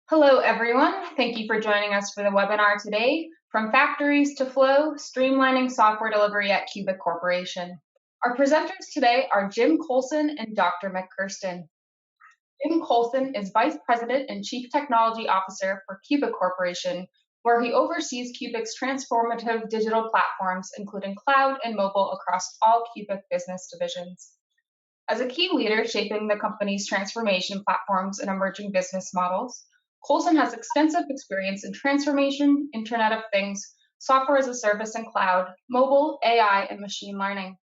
Hello, everyone. Thank you for joining us for the webinar today, From Factories to Flow, Streamlining Software Delivery at Cubic Corporation. Our presenters today are Jim Colson and Dr. Mik Kersten. Jim Colson is Vice President and Chief Technology Officer for Cubic Corporation, where he oversees Cubic's transformative digital platforms, including cloud and mobile, across all Cubic business divisions. As a key leader shaping the company's transformation platforms and emerging business models, Colson has extensive experience in transformation, Internet of Things, software as a service and cloud, mobile, AI, and machine learning.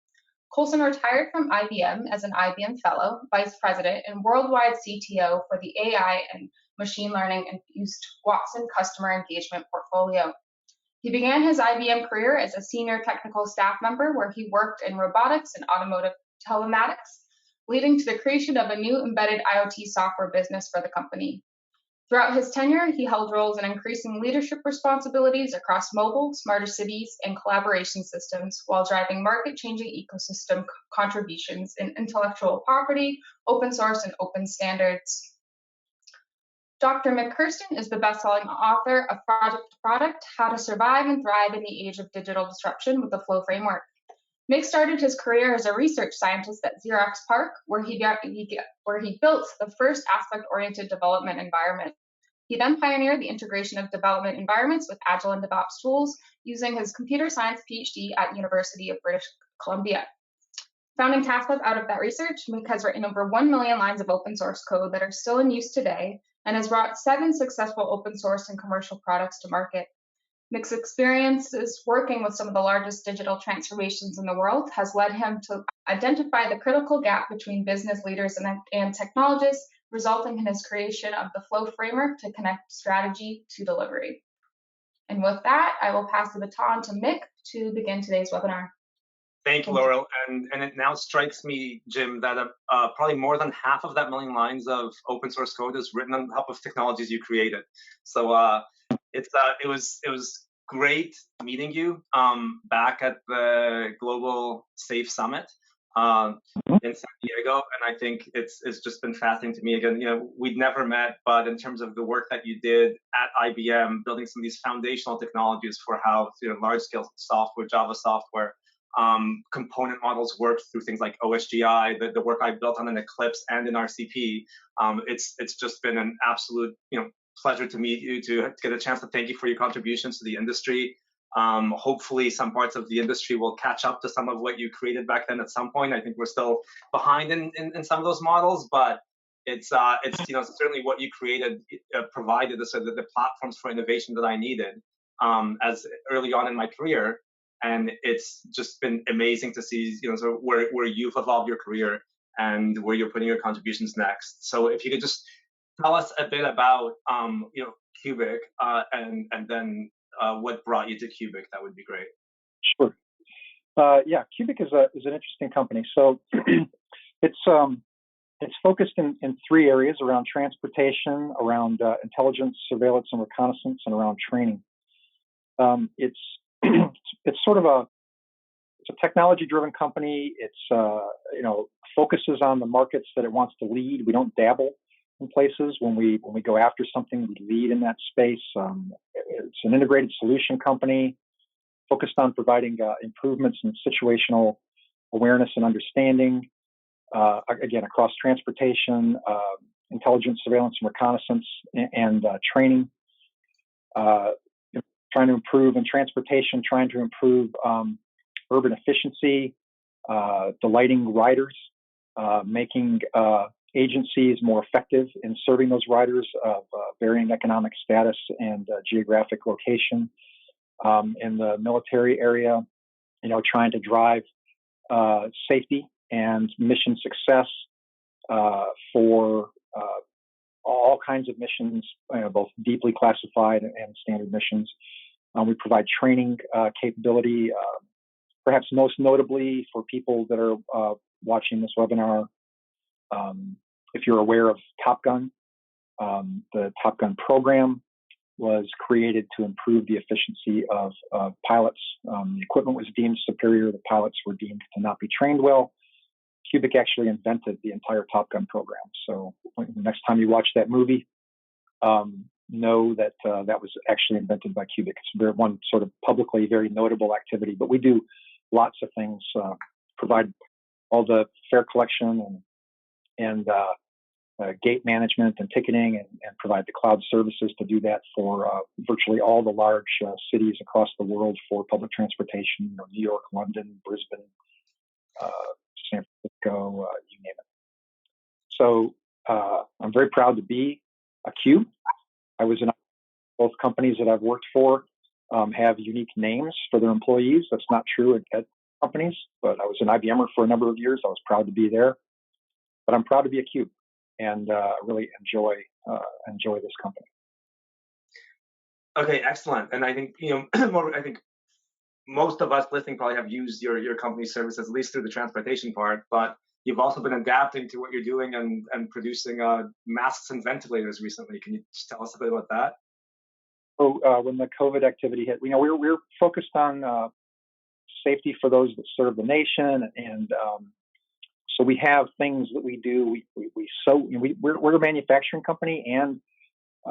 Colson retired from IBM as an IBM Fellow, Vice President, and Worldwide CTO for the AI and machine learning infused Watson customer engagement portfolio. He began his IBM career as a senior technical staff member where he worked in robotics and automotive telematics, leading to the creation of a new embedded IoT software business for the company. Throughout his tenure, he held roles in increasing leadership responsibilities across mobile, smarter cities, and collaboration systems while driving market-changing ecosystem contributions in intellectual property, open source, and open standards. Dr. Mik Kersten is the best-selling author of Project to Product, How to Survive and Thrive in the Age of Digital Disruption with the Flow Framework. Mik started his career as a research scientist at Xerox PARC, where he built the first aspect-oriented development environment. He then pioneered the integration of development environments with Agile and DevOps tools using his computer science PhD at University of British Columbia. Founding Tasktop out of that research, Mik has written over 1 million lines of open source code that are still in use today and has brought 7 successful open source and commercial products to market. Mik's experiences working with some of the largest digital transformations in the world has led him to identify the critical gap between business leaders and technologists, resulting in his creation of the Flow Framework to connect strategy to delivery. And with that, I will pass the baton to Mik to begin today's webinar. Thank you, Laurel. And it now strikes me, Jim, that probably more than half of that million lines of open source code is written on top of technologies you created. So it was great meeting you back at the Global Safe Summit in San Diego, and I think it's just been fascinating to me. Again, we'd never met, but in terms of the work that you did at IBM, building some of these foundational technologies for how large-scale software, Java software, component models work through things like OSGI, the work I built on an Eclipse and in RCP. It's just been an absolute pleasure to meet you, to get a chance to thank you for your contributions to the industry. Hopefully some parts of the industry will catch up to some of what you created back then at some point. I think we're still behind in some of those models, but it's certainly what you created provided the platforms for innovation that I needed as early on in my career. And it's just been amazing to see where you've evolved your career and where you're putting your contributions next. So if you could just tell us a bit about Cubic and then what brought you to Cubic, that would be great. Sure. Yeah, Cubic is an interesting company. So it's focused in 3 areas: around transportation, around intelligence, surveillance, and reconnaissance, and around training. It's sort of a technology-driven company. It's focuses on the markets that it wants to lead. We don't dabble in places. When we go after something, we lead in that space. It's an integrated solution company focused on providing improvements in situational awareness and understanding, again, across transportation, intelligence, surveillance, and reconnaissance, and training. Trying to improve in transportation, trying to improve urban efficiency, delighting riders, making agencies more effective in serving those riders of varying economic status and geographic location. In the military area, trying to drive safety and mission success for all kinds of missions, both deeply classified and standard missions. We provide training capability, perhaps most notably for people that are watching this webinar. If you're aware of Top Gun, the Top Gun program was created to improve the efficiency of pilots. The equipment was deemed superior. The pilots were deemed to not be trained well. Cubic actually invented the entire Top Gun program. So the next time you watch that movie, know that that was actually invented by Cubic. It's one sort of publicly very notable activity, but we do lots of things, provide all the fare collection and gate management and ticketing, and provide the cloud services to do that for virtually all the large cities across the world for public transportation, New York, London, Brisbane, San Francisco, you name it. So I'm very proud to be a Cube. I was in both companies that I've worked for have unique names for their employees. That's not true at companies, but I was an IBMer for a number of years. I was proud to be there, but I'm proud to be a Cube, and really enjoy this company. Okay, excellent. And I think I think most of us listening probably have used your company's services, at least through the transportation part, but you've also been adapting to what you're doing and producing masks and ventilators recently. Can you just tell us a bit about that? So when the COVID activity hit, we're focused on safety for those that serve the nation, and so we have things that we do. We're a manufacturing company, and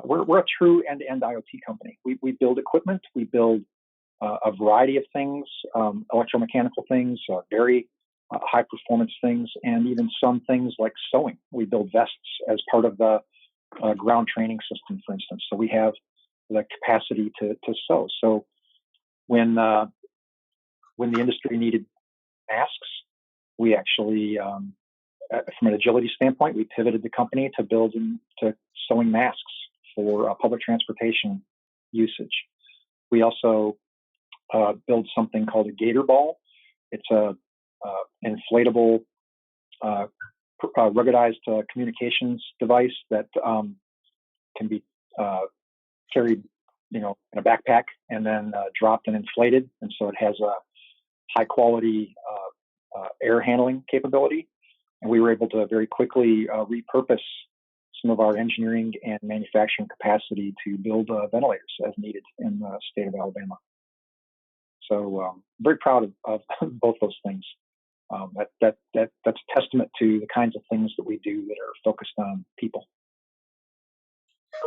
we're a true end-to-end IoT company. We build equipment, we build a variety of things, electromechanical things, very high performance things, and even some things like sewing. We build vests as part of the ground training system, for instance. So we have the capacity to sew. So when the industry needed masks, we actually, from an agility standpoint, we pivoted the company to build to sewing masks for public transportation usage. We also build something called a gator ball. It's a inflatable, ruggedized communications device that can be carried, in a backpack and then dropped and inflated, and so it has a high quality air handling capability. And we were able to very quickly repurpose some of our engineering and manufacturing capacity to build ventilators as needed in the state of Alabama. So very proud of both those things. That's a testament to the kinds of things that we do that are focused on people.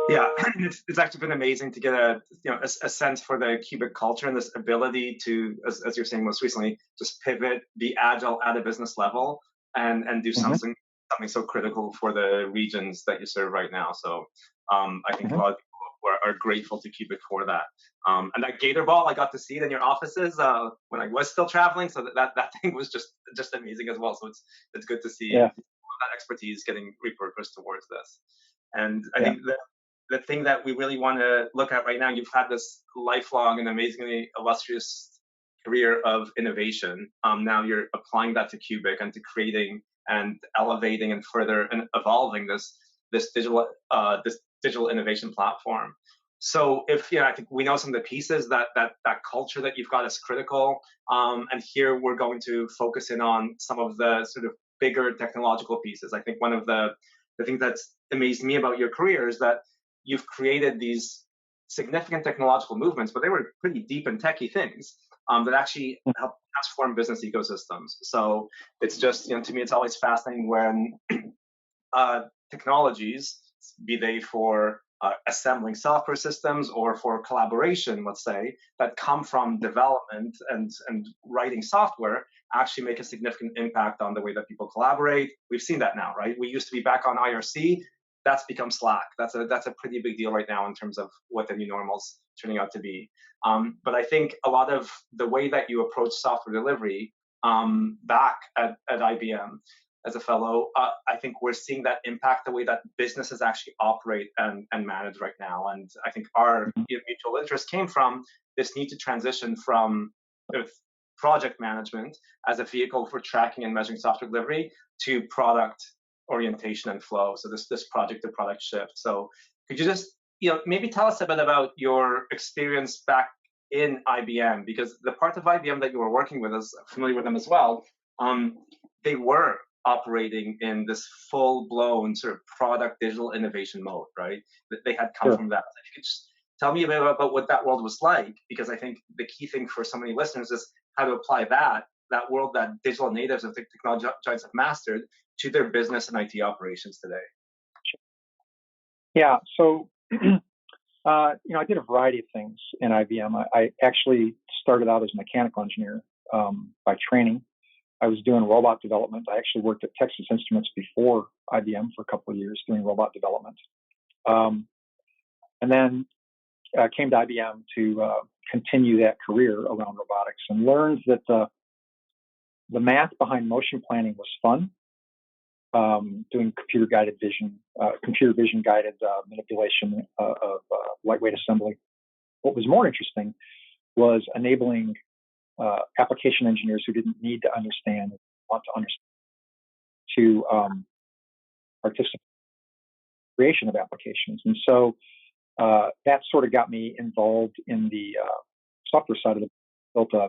Yeah, it's actually been amazing to get a sense for the Cubic culture and this ability to, as you're saying most recently, just pivot, be agile at a business level, and do something so critical for the regions that you serve right now. So I think a lot of people are grateful to Cubic for that. And that gator ball, I got to see it in your offices when I was still traveling. So that thing was just amazing as well. So it's good to see that expertise getting repurposed towards this. And I think the thing that we really want to look at right now, you've had this lifelong and amazingly illustrious career of innovation. Now you're applying that to Cubic and to creating and elevating and further and evolving this digital innovation platform. So I think we know some of the pieces that culture that you've got is critical. And here we're going to focus in on some of the sort of bigger technological pieces. I think one of the things that's amazed me about your career is that you've created these significant technological movements, but they were pretty deep and techie things that actually help transform business ecosystems. So it's just, to me, it's always fascinating when technologies, be they for assembling software systems or for collaboration, let's say, that come from development and writing software, actually make a significant impact on the way that people collaborate. We've seen that now, right? We used to be back on IRC. That's become Slack. That's a pretty big deal right now in terms of what the new normal's turning out to be. But I think a lot of the way that you approach software delivery back at IBM as a fellow, I think we're seeing that impact the way that businesses actually operate and manage right now. And I think our mutual interest came from this need to transition from project management as a vehicle for tracking and measuring software delivery to product orientation and flow. So this project to product shift. So could you just maybe tell us a bit about your experience back in IBM, because the part of IBM that you were working with, is familiar with them as well. They were operating in this full-blown sort of product digital innovation mode, right? That they had come from that. If you could just tell me a bit about what that world was like, because I think the key thing for so many listeners is how to apply that world that digital natives of technology giants have mastered to their business and IT operations today. Yeah, so I did a variety of things in IBM. I actually started out as a mechanical engineer by training. I was doing robot development. I actually worked at Texas Instruments before IBM for a couple of years doing robot development. And then I came to IBM to continue that career around robotics and learned that the math behind motion planning was fun. Doing computer vision guided manipulation of lightweight assembly. What was more interesting was enabling application engineers who didn't need to understand, want to understand, to participate in the creation of applications. And so that sort of got me involved in the software side of the built a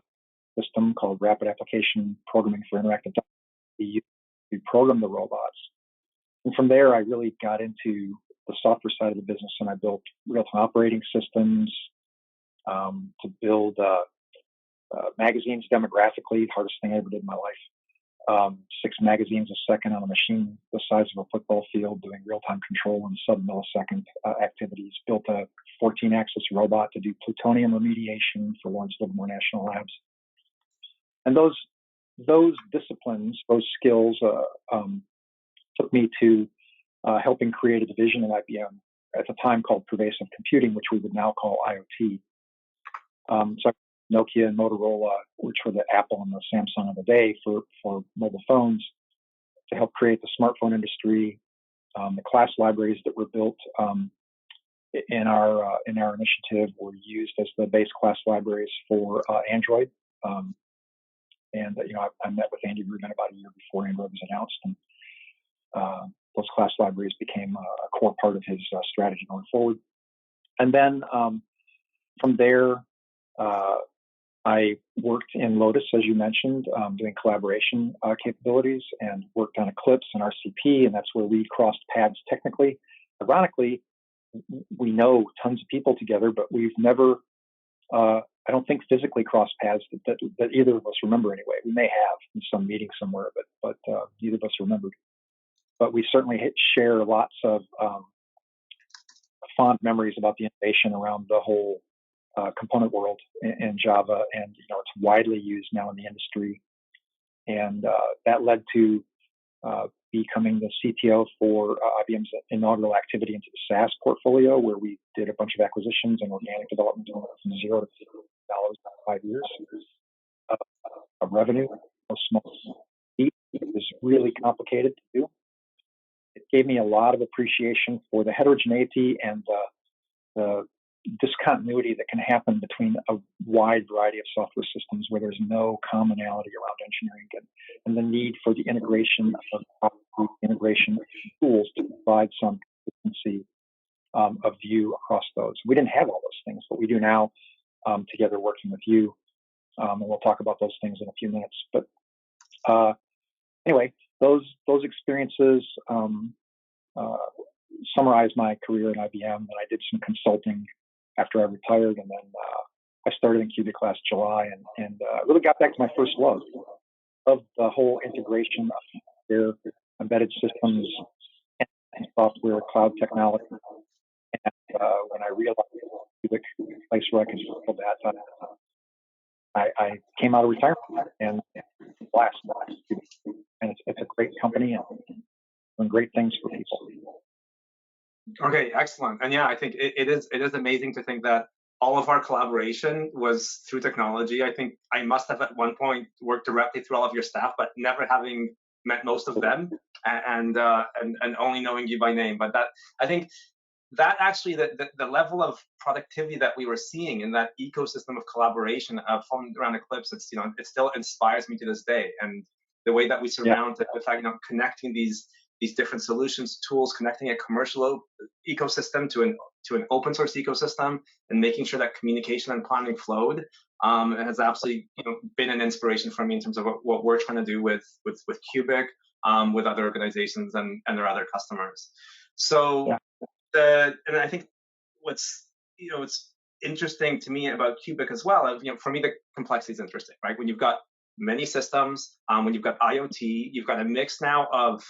system called Rapid Application Programming for Interactive Diagnostics. We program the robots. And from there, I really got into the software side of the business, and I built real-time operating systems to build magazines demographically, the hardest thing I ever did in my life. 6 magazines a second on a machine the size of a football field, doing real-time control and sub-millisecond activities. Built a 14-axis robot to do plutonium remediation for Lawrence Livermore National Labs. And those disciplines, those skills took me to helping create a division in IBM at the time called pervasive computing, which we would now call IoT. So Nokia and Motorola, which were the Apple and the Samsung of the day for mobile phones, to help create the smartphone industry. The class libraries that were built in our initiative were used as the base class libraries for Android. And I met with Andy Rubin about a year before Android was announced, and those class libraries became a core part of his strategy going forward. And then from there, I worked in Lotus, as you mentioned, doing collaboration capabilities, and worked on Eclipse and RCP, and that's where we crossed paths technically. Ironically, we know tons of people together, but we've never, I don't think, physically crossed paths that either of us remember anyway. We may have in some meeting somewhere, but neither of us remembered. But we certainly share lots of fond memories about the innovation around the whole component world in Java, and it's widely used now in the industry. And that led to becoming the CTO for IBM's inaugural activity into the SaaS portfolio, where we did a bunch of acquisitions and organic development from $0 to $50 in 5 years of revenue. It was really complicated to do. It gave me a lot of appreciation for the heterogeneity and the discontinuity that can happen between a wide variety of software systems where there's no commonality around engineering, and the need for the integration of tools to provide some consistency of view across those. We didn't have all those things, but we do now together working with you, and we'll talk about those things in a few minutes. But anyway, those experiences summarize my career at IBM, and I did some consulting after I retired, and then I started in Cubic last July, and really got back to my first love of the whole integration of their embedded systems and software, cloud technology. And when I realized Cubic, a place where I could do that, I came out of retirement and blast. And it's a great company and doing great things for people. Okay, excellent. And yeah, I think it is amazing to think that all of our collaboration was through technology. I think I must have at one point worked directly through all of your staff, but never having met most of them, and only knowing you by name. But that, I think that actually the level of productivity that we were seeing in that ecosystem of collaboration formed around Eclipse, it still inspires me to this day. And the way that we surround it with connecting these different solutions, tools, connecting a commercial ecosystem to an open source ecosystem, and making sure that communication and planning flowed, has absolutely been an inspiration for me in terms of what we're trying to do with Cubic, with other organizations and their other customers. So, and I think what's interesting to me about Cubic as well, for me the complexity is interesting, right? When you've got many systems, when you've got IoT, you've got a mix now of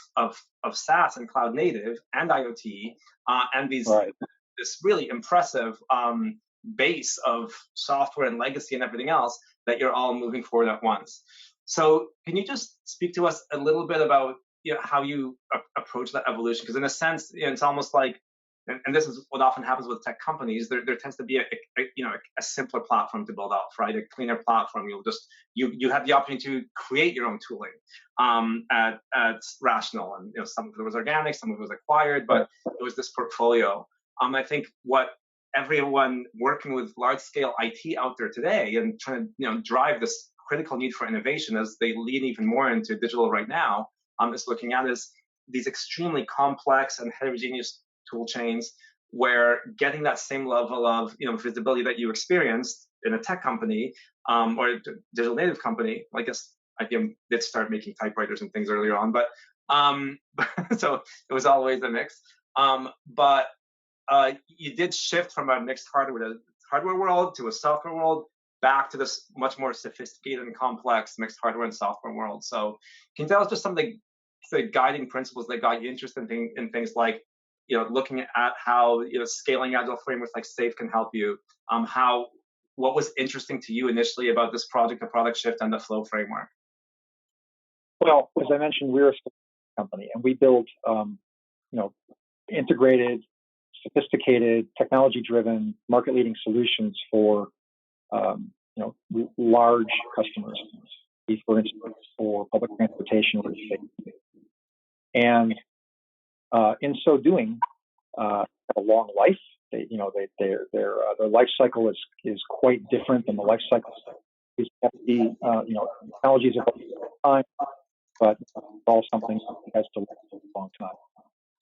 SaaS and cloud native and IoT, and these this really impressive base of software and legacy and everything else that you're all moving forward at once. So can you just speak to us a little bit about how you approach that evolution? Because in a sense, it's almost like, and this is what often happens with tech companies, there tends to be a simpler platform to build off, right? A cleaner platform. You have the opportunity to create your own tooling at Rational, and some of it was organic, some of it was acquired, but it was this portfolio. I think what everyone working with large scale IT out there today and trying to drive this critical need for innovation as they lean even more into digital right now is looking at is these extremely complex and heterogeneous tool chains, where getting that same level of visibility that you experienced in a tech company or a digital native company. I guess IBM did start making typewriters and things earlier on, but so it was always a mix. But you did shift from a mixed hardware world to a software world back to this much more sophisticated and complex mixed hardware and software world. So can you tell us just some of the guiding principles that got you interested in things like looking at how scaling agile frameworks like SAFe can help you? What was interesting to you initially about this project, the product shift, and the flow framework? Well, as I mentioned, we're a company, and we build integrated, sophisticated, technology-driven, market-leading solutions for large customers, for instance, for public transportation or safety. And in so doing, have a long life. Their life cycle is quite different than the life cycle. These have to be, technologies evolve over time, but it's all something that has to last a long time.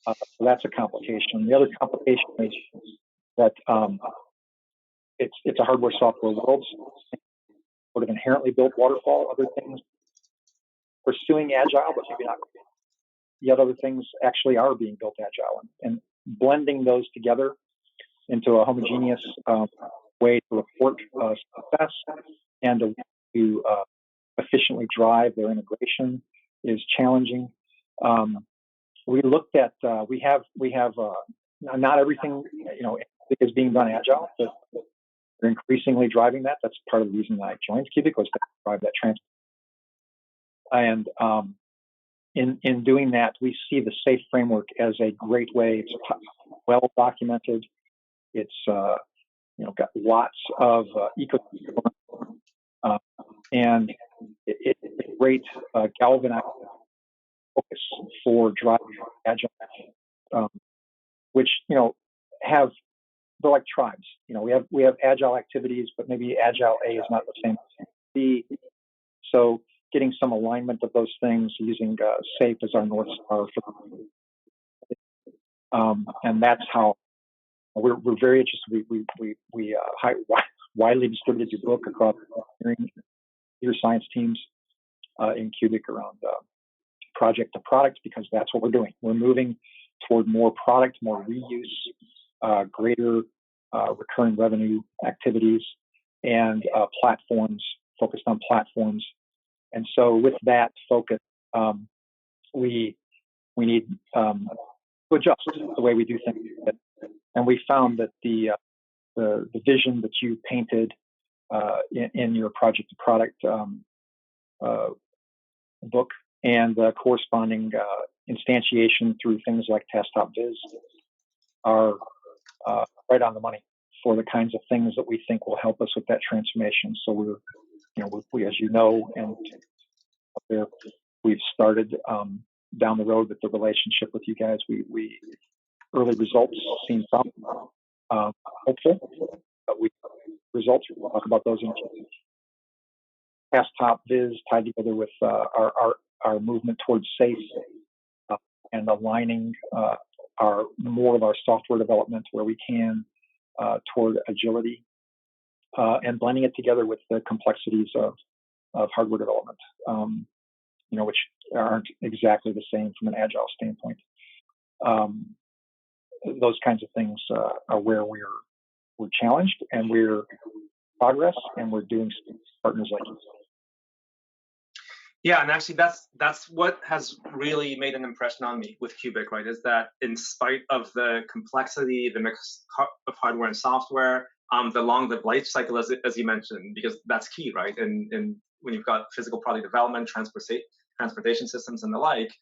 So that's a complication. The other complication is that it's a hardware software world. Sort of inherently built waterfall. Other things pursuing agile, but maybe not. Yet other things actually are being built agile, and blending those together into a homogeneous way to report success and to efficiently drive their integration is challenging. We looked at we have not everything is being done agile, but we're increasingly driving that. That's part of the reason that I joined Cubic, was to drive that transfer. And in doing that, we see the SAFe framework as a great way. It's well documented. It's got lots of ecosystem, and it's a great galvanizing focus for driving agile, which have, they're like tribes. We have agile activities, but maybe agile A is not the same as B. So getting some alignment of those things, using SAFe as our North Star, and that's how we're very interested. We widely distributed your book across computer science teams in Cubic around project to product, because that's what we're doing. We're moving toward more product, more reuse, greater recurring revenue activities, and platforms, focused on platforms. And so with that focus, we need to adjust the way we do things. And we found that the vision that you painted in your project to product book, and the corresponding instantiation through things like Tasktop Viz are right on the money for the kinds of things that we think will help us with that transformation. So we, as you know, and we've started down the road with the relationship with you guys. We early results seem some hopeful, but results, we'll talk about those in Tasktop Viz, tied together with our movement towards SAFe and aligning more of our software development where we can toward agility, and blending it together with the complexities of hardware development, which aren't exactly the same from an agile standpoint. Those kinds of things are where we're challenged, and we're progress, and we're doing partners like you. Yeah, and actually that's what has really made an impression on me with Cubic, right? Is that in spite of the complexity, the mix of hardware and software, the long life cycle, as you mentioned, because that's key, right? And when you've got physical product development, transportation systems, and the like,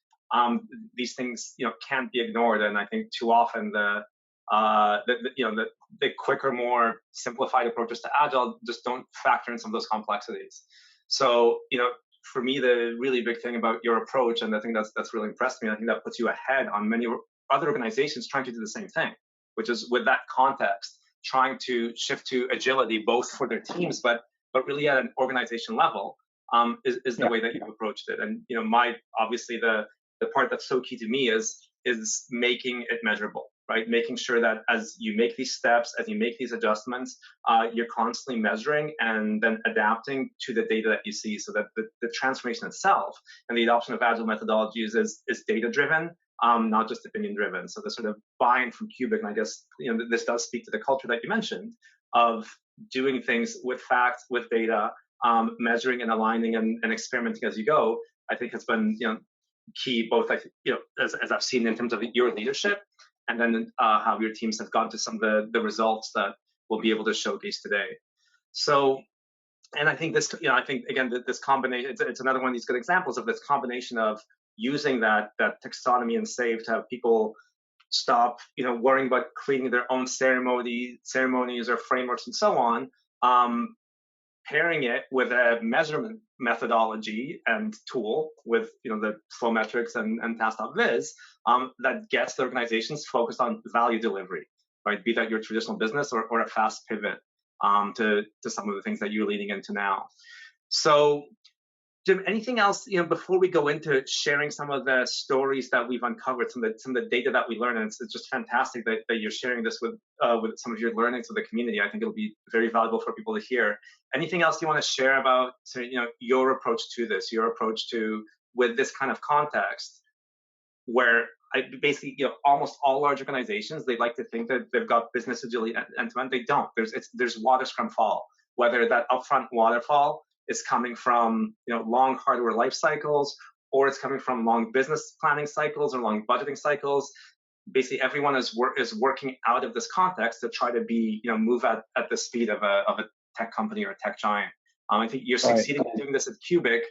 these things can't be ignored. And I think too often the quicker, more simplified approaches to Agile just don't factor in some of those complexities. So for me, the really big thing about your approach, and I think that's really impressed me, I think that puts you ahead on many other organizations trying to do the same thing, which is with that context, trying to shift to agility, both for their teams, but really at an organization level, is the way that you've approached it. And obviously the part that's so key to me is making it measurable, right? Making sure that as you make these steps, as you make these adjustments, you're constantly measuring and then adapting to the data that you see, so that the transformation itself and the adoption of Agile methodologies is data-driven, not just opinion-driven. So the sort of buy-in from Cubic, and I guess this does speak to the culture that you mentioned of doing things with facts, with data, measuring and aligning and experimenting as you go, I think has been key, both as I've seen in terms of your leadership, and then how your teams have gone to some of the results that we'll be able to showcase today. So, and I think this, I think again this combination, it's another one of these good examples of this combination of using that taxonomy and SAFe to have people stop, worrying about creating their own ceremonies or frameworks and so on. Pairing it with a measurement methodology and tool with the flow metrics and Tasktop Viz that gets the organizations focused on value delivery, right? Be that your traditional business or a fast pivot to some of the things that you're leading into now. So, Jim, anything else before we go into sharing some of the stories that we've uncovered, some of the data that we learned? And it's just fantastic that you're sharing this with some of your learnings with the community. I think it'll be very valuable for people to hear. Anything else you want to share about your approach to this, your approach to with this kind of context, where basically almost all large organizations, they like to think that they've got business agility end-to-end. They don't. There's water scrum fall, whether that upfront waterfall is coming from long hardware life cycles, or it's coming from long business planning cycles or long budgeting cycles. Basically, everyone is working out of this context to try to be move at the speed of a tech company or a tech giant. I think you're succeeding in doing this at Cubic.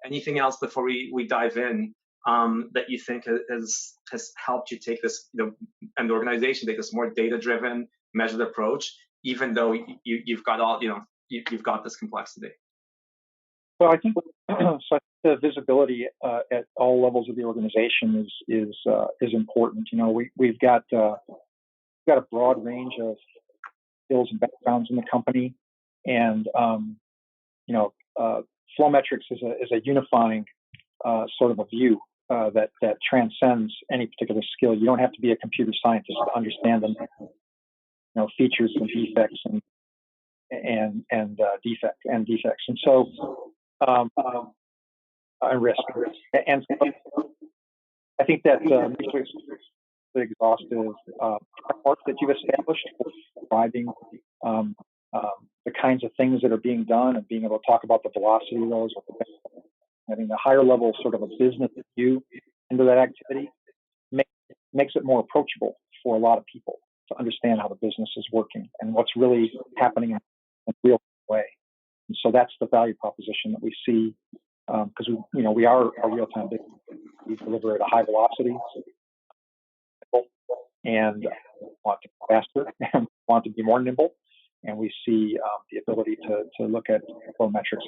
Anything else before we dive in that you think has helped you take this and the organization take this more data-driven, measured approach, even though you've got all you've got this complexity? Well, I think the visibility at all levels of the organization is important. We've got a broad range of skills and backgrounds in the company, and flow metrics is a unifying sort of a view that transcends any particular skill. You don't have to be a computer scientist to understand them, features and defects and defects, and so. Risk. And I think that the exhaustive framework that you've established for describing the kinds of things that are being done and being able to talk about the velocity of those, having a higher level sort of a business view into that activity makes it more approachable for a lot of people to understand how the business is working and what's really happening in a real way. And so that's the value proposition that we see, because we are a real-time business. We deliver at a high velocity and want to be faster and want to be more nimble. And we see the ability to look at flow metrics.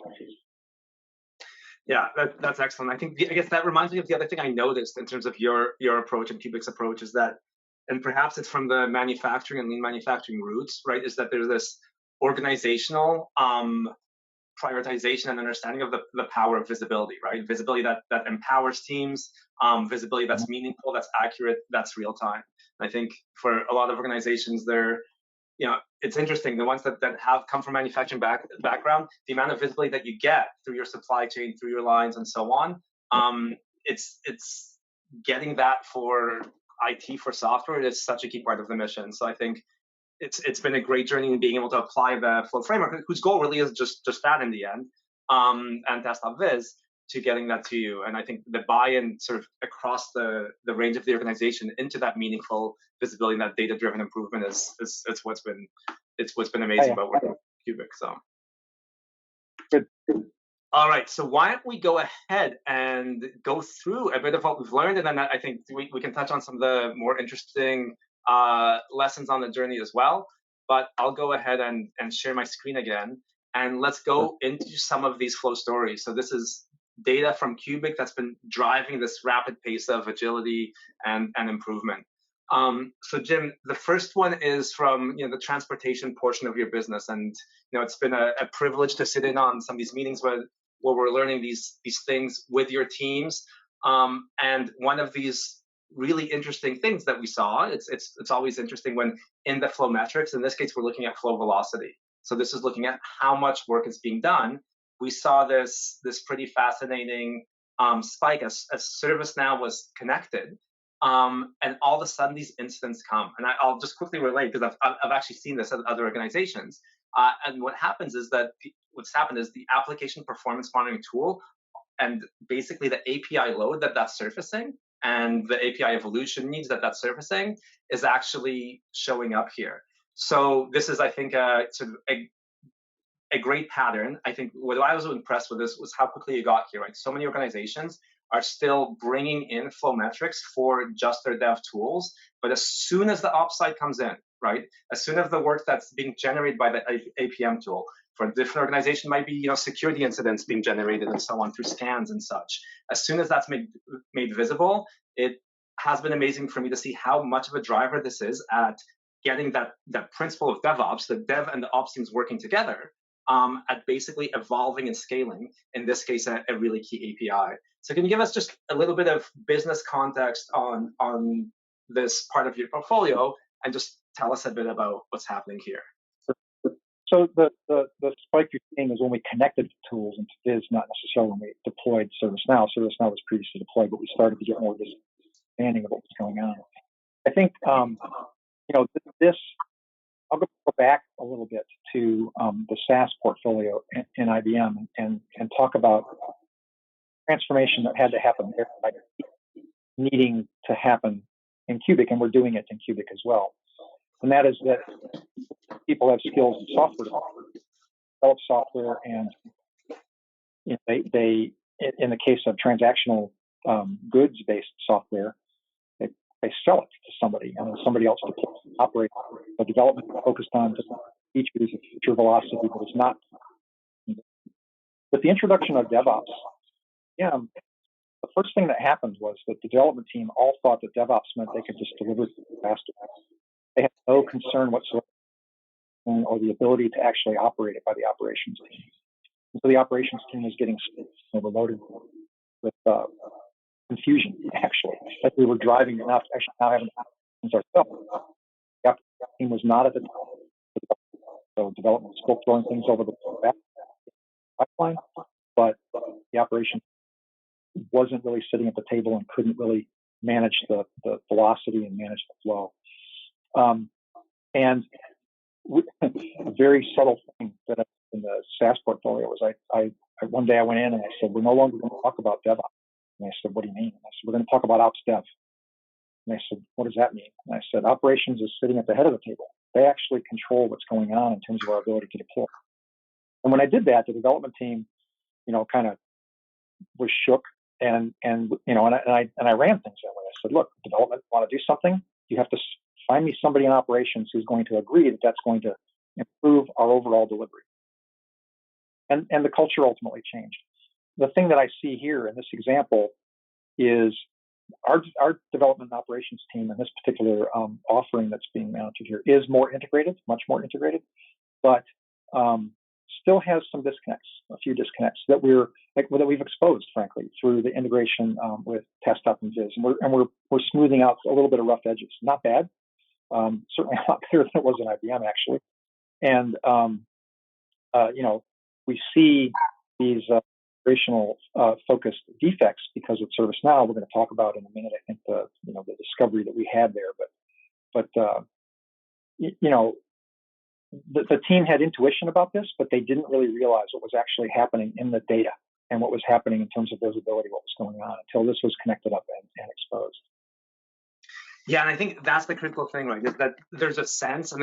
Yeah, that's excellent. I guess that reminds me of the other thing I noticed in terms of your approach and Cubic's approach is that, and perhaps it's from the manufacturing and lean manufacturing roots, right, is that there's this organizational prioritization and understanding of the power of visibility, right? Visibility that empowers teams, visibility that's meaningful, that's accurate, that's real time. And I think for a lot of organizations, it's interesting. The ones that have come from manufacturing background, the amount of visibility that you get through your supply chain, through your lines, and so on, it's getting that for IT, for software, is such a key part of the mission. So I think it's been a great journey in being able to apply the flow framework, whose goal really is just that in the end, and Tasktop Viz, to getting that to you. And I think the buy-in sort of across the range of the organization into that meaningful visibility and that data-driven improvement is what's been amazing about working with Cubic. So good. All right, so why don't we go ahead and go through a bit of what we've learned, and then I think we can touch on some of the more interesting lessons on the journey as well. But I'll go ahead and share my screen again, and let's go into some of these flow stories. So this is data from Cubic that's been driving this rapid pace of agility and improvement. So Jim, the first one is from the transportation portion of your business, and it's been a privilege to sit in on some of these meetings where we're learning these things with your teams. And one of these really interesting things that we saw, it's always interesting when in the flow metrics, in this case, we're looking at flow velocity. So this is looking at how much work is being done. We saw this pretty fascinating spike as ServiceNow was connected. And all of a sudden these incidents come. And I'll just quickly relate because I've actually seen this at other organizations. And what happens is that what's happened is the application performance monitoring tool and basically the API load that's surfacing and the API evolution needs that's surfacing is actually showing up here. So this is, I think, sort of a great pattern. I think what I was impressed with this was how quickly it got here. Right, so many organizations are still bringing in flow metrics for just their dev tools, but as soon as the ops side comes in, right, as soon as the work that's being generated by the APM tool for a different organization might be security incidents being generated and so on through scans and such. As soon as that's made visible, it has been amazing for me to see how much of a driver this is at getting that principle of DevOps, the dev and the ops teams working together, at basically evolving and scaling, in this case, a really key API. So can you give us just a little bit of business context on this part of your portfolio and just tell us a bit about what's happening here? So the spike you're seeing is when we connected tools into Viz, not necessarily when we deployed ServiceNow. ServiceNow was previously deployed, but we started to get more understanding of what was going on. I think, this, I'll go back a little bit to the SaaS portfolio in IBM and talk about transformation that had to happen there, needing to happen in Cubic, and we're doing it in Cubic as well. And that is that people have skills in software, develop software, and they in the case of transactional goods-based software, they sell it to somebody, and somebody else operates. The development focused on features of feature velocity, but it's not. With the introduction of DevOps, the first thing that happened was that the development team all thought that DevOps meant they could just deliver faster. They had no concern whatsoever or the ability to actually operate it by the operations team. And so the operations team was getting overloaded with confusion, actually, as we were driving enough to actually now having ourselves. The team was not at the top. So development was still throwing things over the back pipeline, but the operation wasn't really sitting at the table and couldn't really manage the velocity and manage the flow. And a very subtle thing that in the SaaS portfolio was I one day I went in and I said, we're no longer going to talk about DevOps. And I said, what do you mean? And I said, we're going to talk about Ops Dev. And I said, what does that mean? And I said, operations is sitting at the head of the table. They actually control what's going on in terms of our ability to deploy. And when I did that, the development team, kind of was shook and I ran things that way. I said, look, development want to do something. You have to find me somebody in operations who's going to agree that that's going to improve our overall delivery. And the culture ultimately changed. The thing that I see here in this example is our development and operations team in this particular offering that's being mounted here is more integrated, much more integrated, but still has some disconnects, a few disconnects that we've exposed, frankly, through the integration with Tasktop and Viz, and we're smoothing out a little bit of rough edges. Not bad, certainly a lot better than it was in IBM actually, and we see these operational focused defects because of ServiceNow. We're going to talk about in a minute. I think the discovery that we had there, but the team had intuition about this, but they didn't really realize what was actually happening in the data. and what was happening in terms of visibility, what was going on, until this was connected up and exposed. Yeah, and I think that's the critical thing, right? Is that there's a sense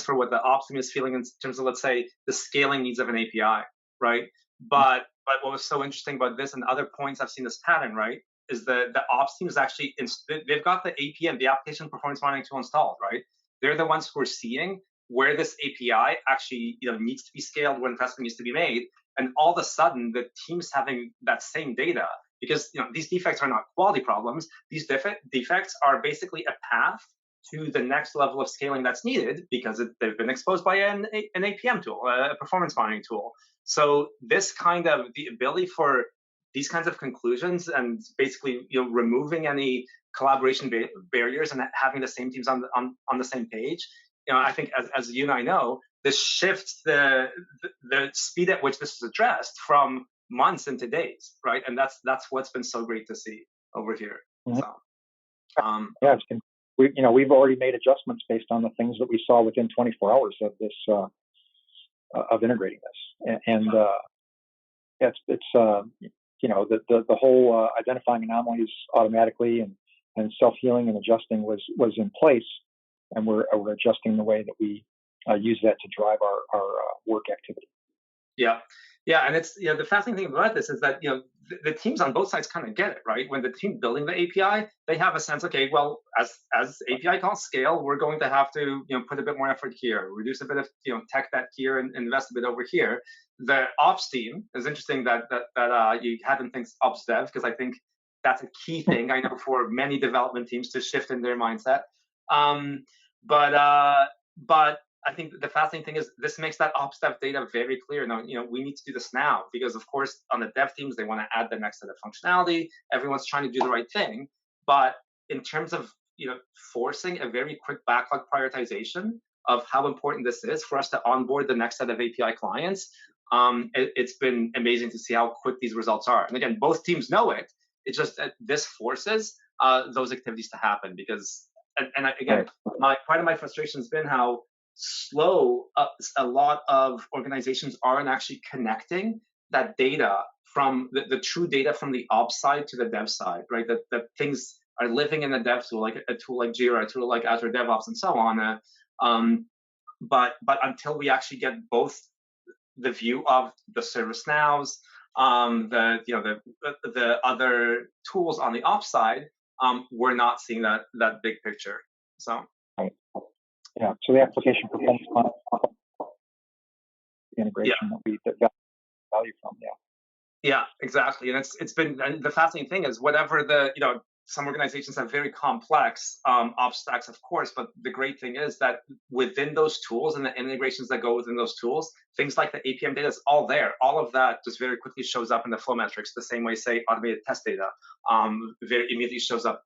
for what the ops team is feeling in terms of, let's say, the scaling needs of an API, right? But what was so interesting about this and other points I've seen this pattern, right, is the ops team is actually they've got the APM, the application performance monitoring tool installed, right? They're the ones who are seeing where this API actually needs to be scaled, when investment needs to be made, and all of a sudden the team's having that same data. Because these defects are not quality problems. These defects are basically a path to the next level of scaling that's needed because they've been exposed by an APM tool, a performance monitoring tool. So this kind of the ability for these kinds of conclusions and basically removing any collaboration barriers and having the same teams on the same page. I think as you and I know, this shifts the speed at which this is addressed from months into days, right? And that's what's been so great to see over here. Mm-hmm. So, yeah, it's been, we've already made adjustments based on the things that we saw within 24 hours of this of integrating this, and it's the whole identifying anomalies automatically and self-healing and adjusting was in place, and we're adjusting the way that we use that to drive our work activity. Yeah, and it's the fascinating thing about this is that the teams on both sides kind of get it, right? When the team building the API, they have a sense, okay, well, as API calls scale, we're going to have to put a bit more effort here, reduce a bit of tech debt here, and invest a bit over here. The ops team is interesting that you hadn't think ops dev, because I think that's a key thing I know for many development teams to shift in their mindset. But I think the fascinating thing is this makes that ops dev data very clear. Now, we need to do this now because, of course, on the dev teams, they want to add the next set of functionality. Everyone's trying to do the right thing. But in terms of, forcing a very quick backlog prioritization of how important this is for us to onboard the next set of API clients, it's been amazing to see how quick these results are. And again, both teams know it. It's just that this forces those activities to happen because, again, part of my frustration has been how slow a lot of organizations are in actually connecting that data from the true data from the ops side to the dev side, right? That things are living in the dev tool, like a tool like Jira, a tool like Azure DevOps, and so on. But until we actually get both the view of the ServiceNows, the other tools on the ops side, we're not seeing that big picture. So. Yeah, so the application performance integration that we get value from, Yeah, exactly. And it's been, and the fascinating thing is whatever some organizations have very complex ops stacks, of course, but the great thing is that within those tools and the integrations that go within those tools, things like the APM data is all there. All of that just very quickly shows up in the flow metrics, the same way, say, automated test data very immediately shows up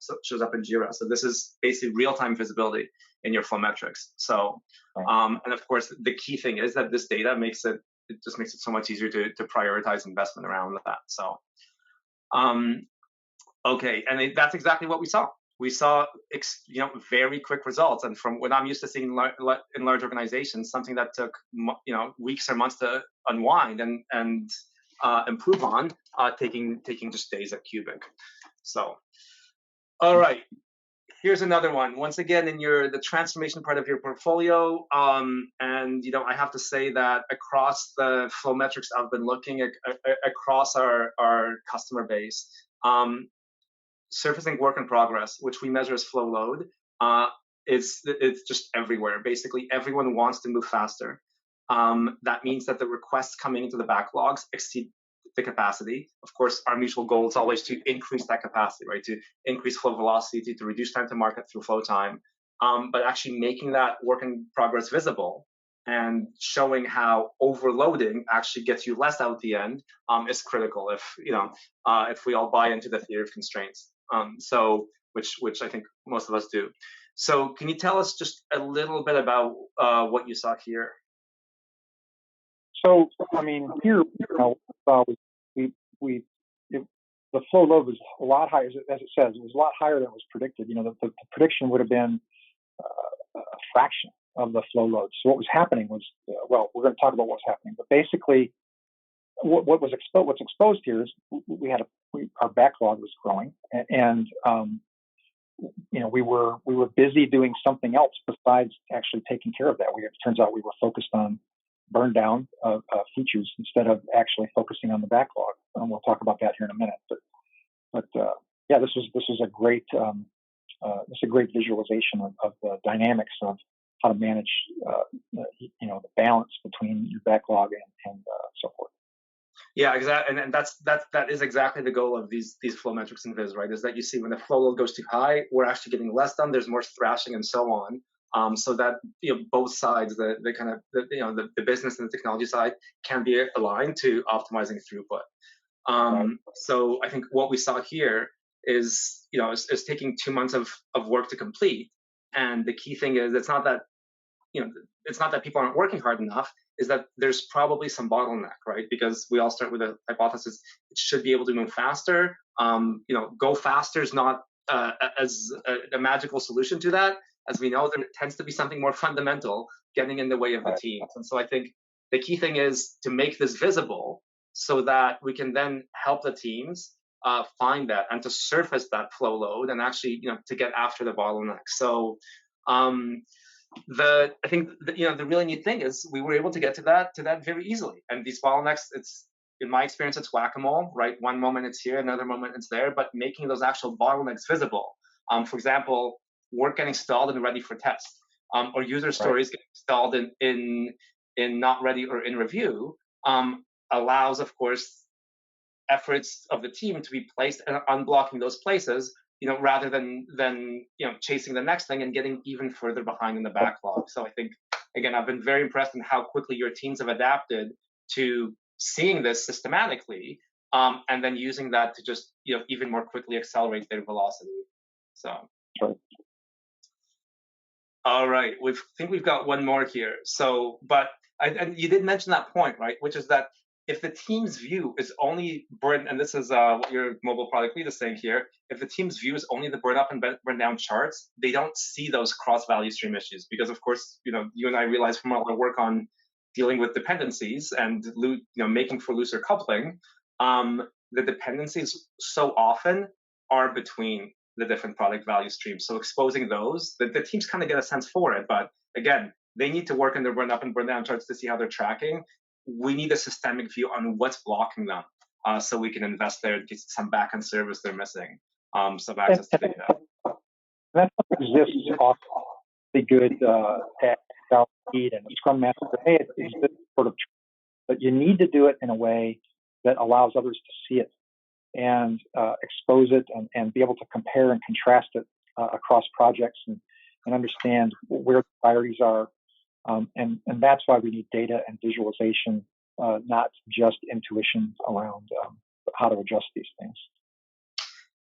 in Jira. So this is basically real-time visibility in your flow metrics. So, and of course, the key thing is that this data makes it so much easier to prioritize investment around that. So, okay, and that's exactly what we saw. We saw, very quick results, and from what I'm used to seeing in large organizations, something that took weeks or months to unwind and improve on, taking just days at Cubic. So, all right. Here's another one. Once again, in the transformation part of your portfolio, and I have to say that across the flow metrics I've been looking at across our customer base, surfacing work in progress, which we measure as flow load, it's just everywhere. Basically, everyone wants to move faster. That means that the requests coming into the backlogs exceed the capacity. Of course, our mutual goal is always to increase that capacity, right? To increase flow velocity, to reduce time to market through flow time, but actually making that work in progress visible and showing how overloading actually gets you less out at the end is critical. If we all buy into the theory of constraints, so which I think most of us do. So, can you tell us just a little bit about what you saw here? So, I mean, here, the flow load was a lot higher, as it says, it was a lot higher than was predicted. The prediction would have been a fraction of the flow load. So what was happening was, we're going to talk about what's happening, but basically, what's exposed here is our backlog was growing, and we were busy doing something else besides actually taking care of that. It turns out we were focused on burn down of features instead of actually focusing on the backlog. And we'll talk about that here in a minute. But yeah, this is a great visualization of the dynamics of how to manage the balance between your backlog and so forth. Yeah, exactly, and that is exactly the goal of these flow metrics in Viz, right? Is that you see when the flow load goes too high, we're actually getting less done. There's more thrashing and so on. So that both sides, the business and the technology side, can be aligned to optimizing throughput. So I think what we saw here is is taking 2 months of work to complete, and the key thing is it's not that people aren't working hard enough, is that there's probably some bottleneck, right? Because we all start with a hypothesis, it should be able to move faster. Go faster is not as a magical solution to that. As we know, there tends to be something more fundamental getting in the way of the teams. And so I think the key thing is to make this visible so that we can then help the teams find that and to surface that flow load and actually, to get after the bottleneck. So I think the really neat thing is we were able to get to that very easily. And these bottlenecks, it's, in my experience, it's whack-a-mole, right? One moment it's here, another moment it's there, but making those actual bottlenecks visible. For example, work getting stalled and ready for test, or user stories getting stalled in not ready or in review, allows, of course, efforts of the team to be placed and unblocking those places, rather than chasing the next thing and getting even further behind in the backlog. So I think, again, I've been very impressed in how quickly your teams have adapted to seeing this systematically, and then using that to just even more quickly accelerate their velocity. So, all right, I think we've got one more here. So, and you did mention that point, right? Which is that if the team's view is only burn, and this is what your mobile product lead is saying here, if the team's view is only the burn up and burn down charts, they don't see those cross value stream issues. Because of course, you and I realize from all our work on dealing with dependencies and making for looser coupling, the dependencies so often are between the different product value streams. So exposing those, the teams kind of get a sense for it. But again, they need to work in the burn up and burn down charts to see how they're tracking. We need a systemic view on what's blocking them, so we can invest there and get some backend service they're missing, some access to data. That's exists awfully good at lead and Scrum Master. Hey, it's this sort of, but you need to do it in a way that allows others to see it and expose it and be able to compare and contrast it across projects and understand where the priorities are. And that's why we need data and visualization, not just intuition around how to adjust these things.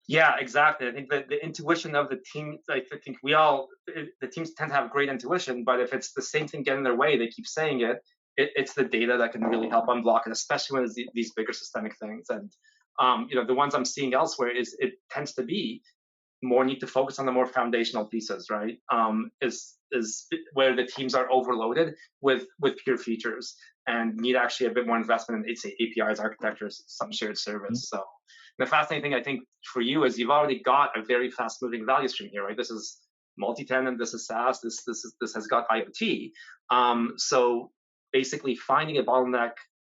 Yeah, exactly. I think the intuition of the team, I think the teams tend to have great intuition, but if it's the same thing getting in their way, they keep saying it's the data that can really help unblock it, especially when it's these bigger systemic things. And, the ones I'm seeing elsewhere it tends to be more need to focus on the more foundational pieces, right? Is where the teams are overloaded with pure features and need actually a bit more investment in, say, APIs, architectures, some shared service. So the fascinating thing, I think, for you is you've already got a very fast-moving value stream here, right? This is multi-tenant, this is SaaS, this has got IoT. So basically finding a bottleneck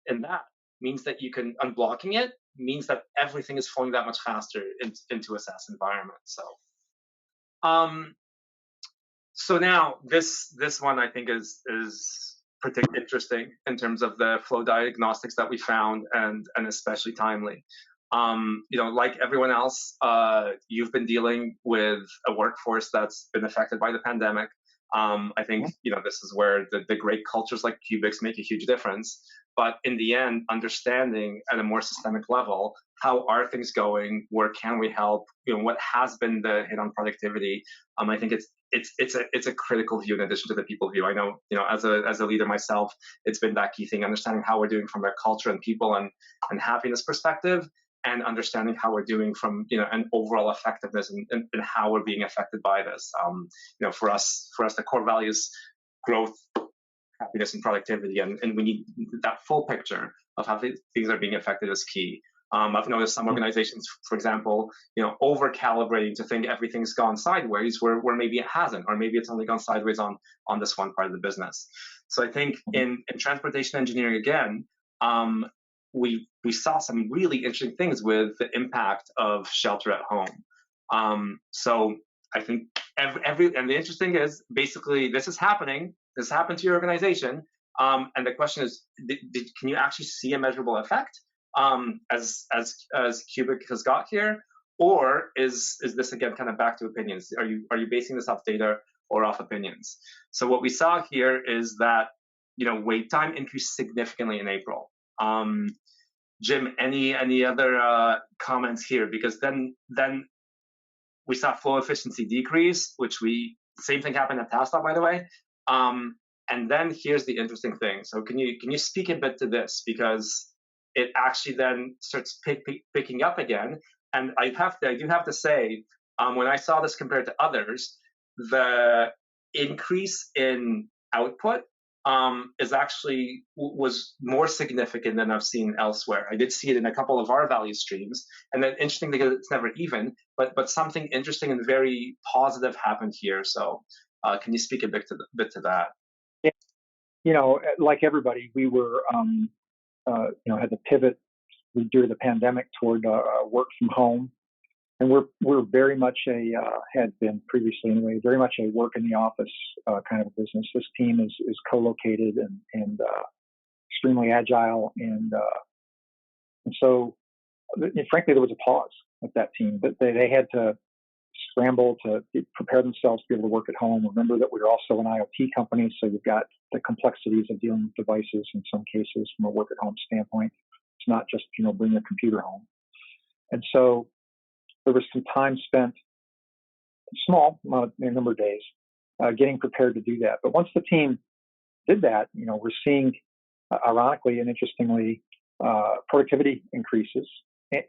in that means that you can, unblocking it, means that everything is flowing that much faster into a SaaS environment. So now this one I think is particularly interesting in terms of the flow diagnostics that we found and especially timely. Like everyone else, you've been dealing with a workforce that's been affected by the pandemic. I think this is where the great cultures like Cubics make a huge difference. But in the end, understanding at a more systemic level, how are things going? Where can we help? What has been the hit on productivity? I think it's a critical view in addition to the people view. I know, as a leader myself, it's been that key thing, understanding how we're doing from a culture and people and happiness perspective, and understanding how we're doing from an overall effectiveness and how we're being affected by this. For us, the core values, growth, happiness and productivity, and we need that full picture of how things are being affected is key. I've noticed some organizations, for example, over calibrating to think everything's gone sideways where maybe it hasn't, or maybe it's only gone sideways on this one part of the business. So I think in transportation engineering, again, we saw some really interesting things with the impact of shelter at home. So I think and the interesting is basically this is happening. This happened to your organization, and the question is, can you actually see a measurable effect as Cubic has got here, or is this again kind of back to opinions? Are you basing this off data or off opinions? So what we saw here is that wait time increased significantly in April. Jim, any other comments here? Because then we saw flow efficiency decrease, same thing happened at Tasktop, by the way. And then here's the interesting thing. So can you speak a bit to this, because it actually then starts picking up again. And I do have to say, when I saw this compared to others, the increase in output was more significant than I've seen elsewhere. I did see it in a couple of our value streams, and then interesting because it's never even, but something interesting and very positive happened here. So can you speak a bit to that? Yeah. Like everybody, we were had to pivot during the pandemic toward work from home, and we're very much had been previously anyway, very much a work in the office kind of a business. This team is co-located and extremely agile, and so frankly there was a pause with that team, but they had to scramble to prepare themselves to be able to work at home. Remember that we're also an IoT company, so you've got the complexities of dealing with devices in some cases from a work at home standpoint. It's not just bring your computer home. And so there was some time spent, small number of days, getting prepared to do that. But once the team did that, we're seeing, ironically and interestingly, productivity increases,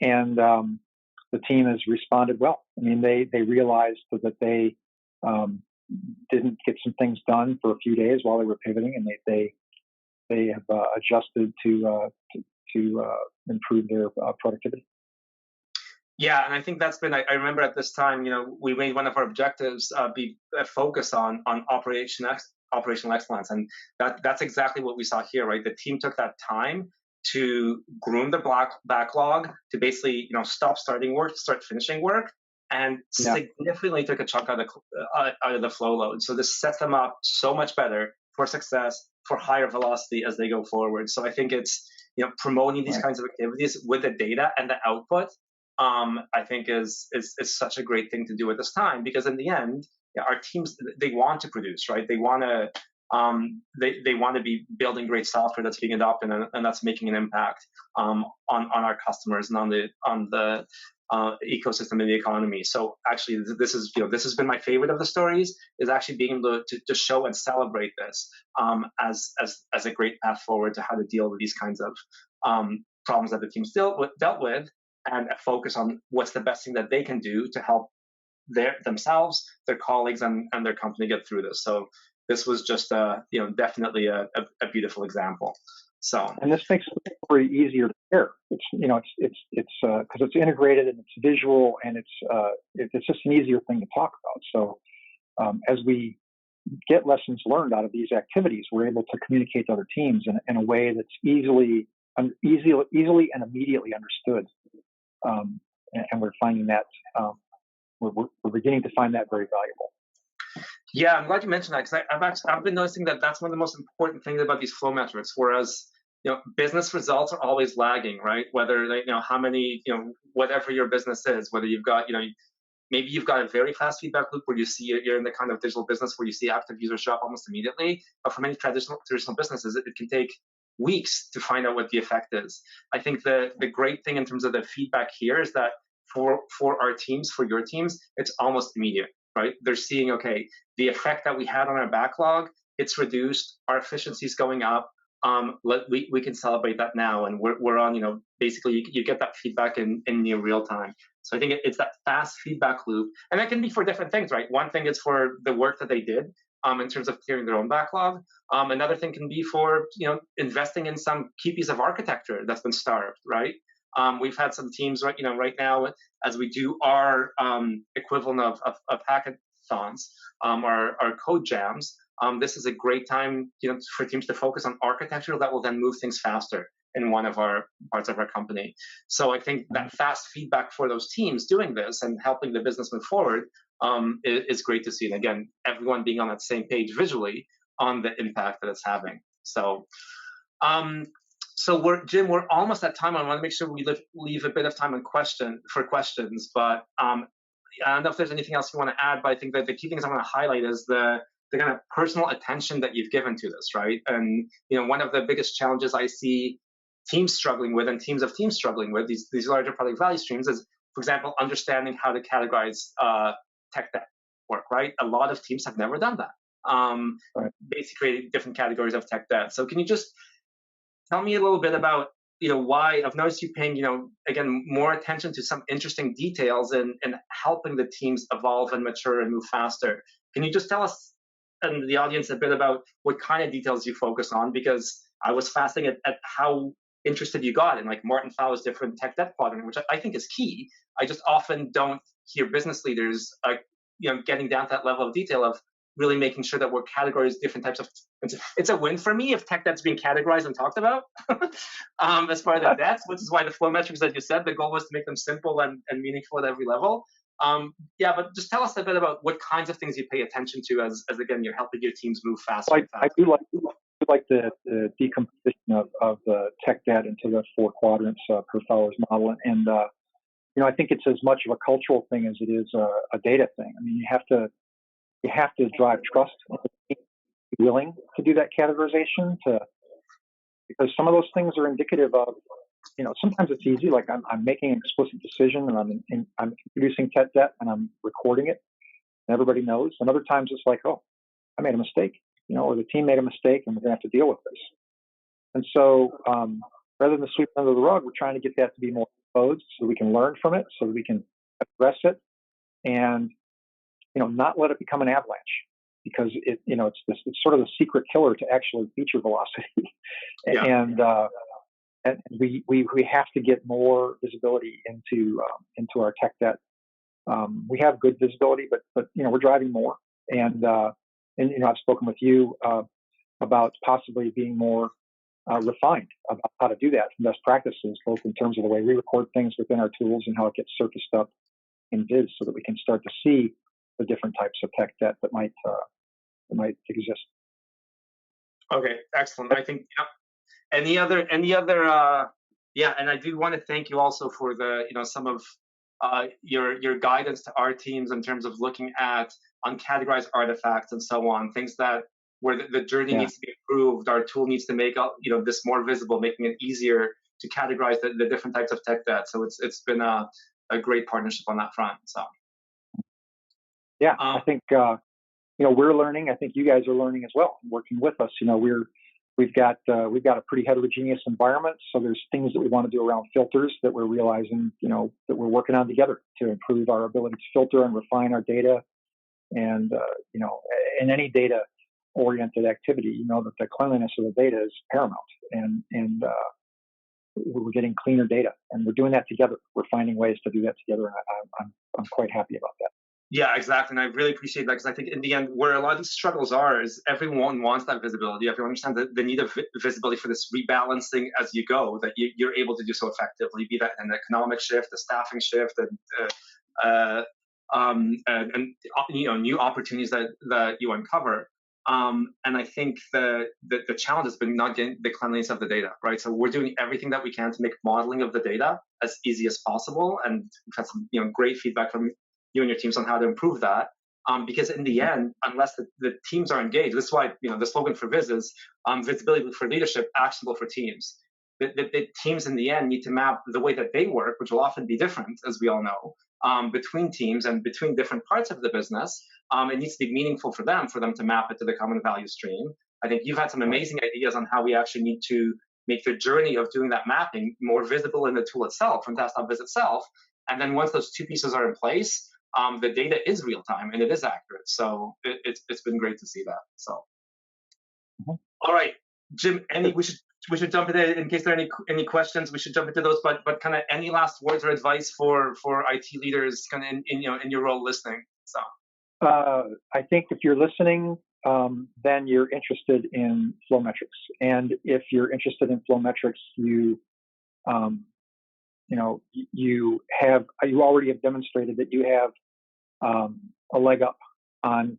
and the team has responded well. I mean, they realized that they didn't get some things done for a few days while they were pivoting, and they have adjusted to improve their productivity. Yeah, and I think that's been. I remember at this time, we made one of our objectives be a focus on operational excellence, and that's exactly what we saw here, right? The team took that time to groom the backlog, to basically stop starting work, start finishing work, and significantly took a chunk out of the flow load. So this sets them up so much better for success, for higher velocity as they go forward. So I think it's promoting these kinds of activities with the data and the output. I think is such a great thing to do at this time, because in the end, our teams, they want to produce, right? They want to they want to be building great software that's being adopted and that's making an impact on our customers and on the ecosystem and the economy. So actually, this has been my favorite of the stories, is actually being able to show and celebrate this as a great path forward to how to deal with these kinds of problems that the teams dealt with, and a focus on what's the best thing that they can do to help themselves, their colleagues, and their company get through this. So this was just definitely a beautiful example. So, and this makes it very easier to share. It's because it's integrated and it's visual, and it's just an easier thing to talk about. So as we get lessons learned out of these activities, we're able to communicate to other teams in a way that's easily and immediately understood. And we're finding that we're beginning to find that very valuable. Yeah, I'm glad you mentioned that, because I've been noticing that that's one of the most important things about these flow metrics. Whereas business results are always lagging, right? Whether how many whatever your business is, whether you've got maybe you've got a very fast feedback loop where you see you're in the kind of digital business where you see active users show up almost immediately. But for many traditional businesses, it can take weeks to find out what the effect is. I think the great thing in terms of the feedback here is that for our teams, for your teams, it's almost immediate, right? They're seeing, okay, the effect that we had on our backlog, it's reduced, our efficiency is going up. We can celebrate that now, and we're on, basically you get that feedback in near real time. So I think it's that fast feedback loop, and that can be for different things, right? One thing is for the work that they did, in terms of clearing their own backlog. Another thing can be for investing in some key piece of architecture that's been starved, right? We've had some teams right now as we do our equivalent of hackathons, our code jams. This is a great time for teams to focus on architecture that will then move things faster in one of our parts of our company. So I think that fast feedback for those teams doing this and helping the business move forward is great to see. And again, everyone being on that same page visually on the impact that it's having. So, Jim, we're almost at time. I want to make sure we leave a bit of time for questions. But I don't know if there's anything else you want to add. But I think that the key things I want to highlight is the kind of personal attention that you've given to this, right? And one of the biggest challenges I see teams struggling with and teams of teams struggling with these larger product value streams is, for example, understanding how to categorize tech debt work, right? A lot of teams have never done that. Right. Basically creating different categories of tech debt. So can you just tell me a little bit about why I've noticed you paying again more attention to some interesting details and helping the teams evolve and mature and move faster. Can you just tell us and the audience a bit about what kind of details you focus on? Because I was fascinated at how interested you got in like Martin Fowler's different tech debt quadrant, which I think is key. I just often don't hear business leaders getting down to that level of detail of really making sure that we're categorizing different types of. It's a win for me if tech debt's being categorized and talked about as part of the debts, which is why the flow metrics that you said, the goal was to make them simple and meaningful at every level. But just tell us a bit about what kinds of things you pay attention to as again, you're helping your teams move faster. I do like the decomposition of the tech debt into the 4 quadrants per Fowler's model. And, I think it's as much of a cultural thing as it is a data thing. I mean, you have to drive trust, be willing to do that categorization because some of those things are indicative of, sometimes it's easy, like I'm making an explicit decision and I'm introducing tech debt and I'm recording it and everybody knows. And other times it's like, oh, I made a mistake, or the team made a mistake and we're going to have to deal with this. And so rather than sweep it under the rug, we're trying to get that to be more exposed so we can learn from it, so that we can address it and, not let it become an avalanche, because it's sort of the secret killer to actually feature velocity. Yeah. And we have to get more visibility into our tech debt. We have good visibility, but we're driving more. And I've spoken with you about possibly being more refined about how to do that from best practices, both in terms of the way we record things within our tools and how it gets surfaced up in Viz, so that we can start to see the different types of tech debt that might exist. Okay, excellent. I think any other and I do want to thank you also for the some of your guidance to our teams in terms of looking at uncategorized artifacts and so on, things that where the journey needs to be improved. Our tool needs to make this more visible, making it easier to categorize the different types of tech debt. So it's been a great partnership on that front. So I think we're learning. I think you guys are learning as well, working with us. We've got a pretty heterogeneous environment, so there's things that we want to do around filters that we're realizing, that we're working on together to improve our ability to filter and refine our data. And in any data-oriented activity, that the cleanliness of the data is paramount, and we're getting cleaner data, and we're doing that together. We're finding ways to do that together, and I'm quite happy about that. Yeah, exactly. And I really appreciate that, because I think in the end, where a lot of these struggles are is everyone wants that visibility. Everyone understands the need of visibility for this rebalancing as you go, that you're able to do so effectively, be that an economic shift, a staffing shift, and new opportunities that you uncover. And I think the challenge has been not getting the cleanliness of the data, right? So we're doing everything that we can to make modeling of the data as easy as possible. And we've had some great feedback from you and your teams on how to improve that. Because in the end, unless the teams are engaged, this is why the slogan for Viz is visibility for leadership, actionable for teams. The teams in the end need to map the way that they work, which will often be different, as we all know, between teams and between different parts of the business. It needs to be meaningful for them to map it to the common value stream. I think you've had some amazing ideas on how we actually need to make the journey of doing that mapping more visible in the tool itself, from Tasktop Viz itself. And then once those two pieces are in place, the data is real time and it is accurate. So it's been great to see that. So, all right, Jim, we should jump into, in case there are any questions, we should jump into those. But kind of any last words or advice for IT leaders kind of in your role listening. So, I think if you're listening, then you're interested in flow metrics, and if you're interested in flow metrics, you already have demonstrated that you have a leg up